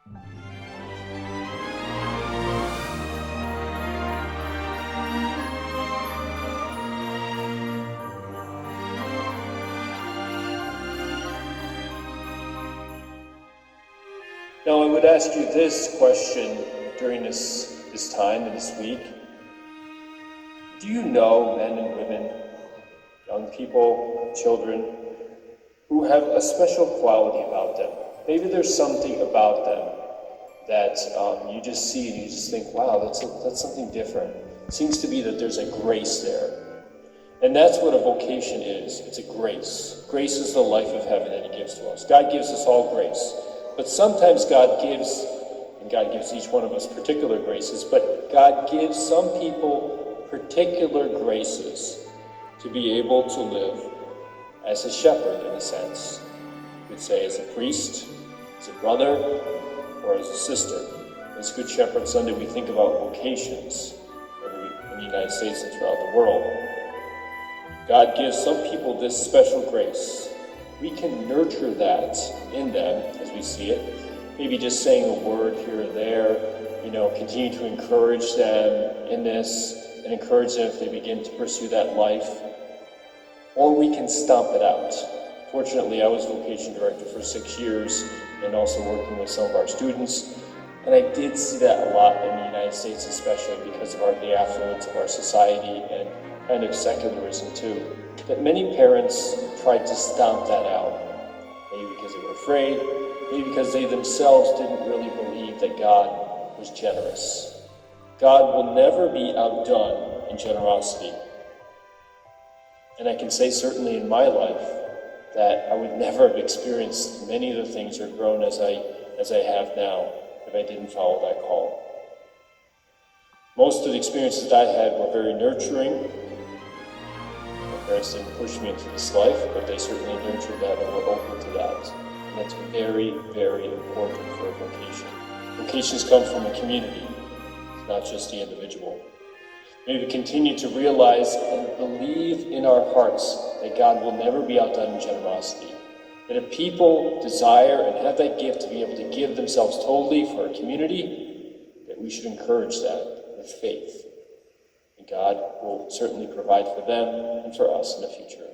Now, I would ask you this question during this time and this week. Do you know men and women, young people, children, who have a special quality about them? Maybe there's something about them that you just see and you just think, wow, that's something different. It seems to be that there's a grace there. And that's what a vocation is. It's a grace. Grace is the life of heaven that he gives to us. God gives us all grace. But sometimes God gives each one of us particular graces, but God gives some people particular graces to be able to live as a shepherd, in a sense. You could say as a priest, as a brother, or as a sister. As Good Shepherd Sunday, we think about vocations in the United States and throughout the world. God gives some people this special grace. We can nurture that in them as we see it. Maybe just saying a word here or there, continue to encourage them in this and encourage them if they begin to pursue that life. Or we can stomp it out. Fortunately, I was vocation director for 6 years and also working with some of our students. And I did see that a lot in the United States, especially because of the affluence of our society and kind of secularism too. That many parents tried to stomp that out, maybe because they were afraid, maybe because they themselves didn't really believe that God was generous. God will never be outdone in generosity. And I can say certainly in my life that I would never have experienced many of the things or grown as I have now if I didn't follow that call. Most of the experiences that I had were very nurturing. My parents didn't push me into this life, but they certainly nurtured that and were open to that. And that's very, very important for a vocation. Vocations come from a community, not just the individual. May we continue to realize and believe in our hearts that God will never be outdone in generosity. That if people desire and have that gift to be able to give themselves totally for a community, that we should encourage that with faith. And God will certainly provide for them and for us in the future.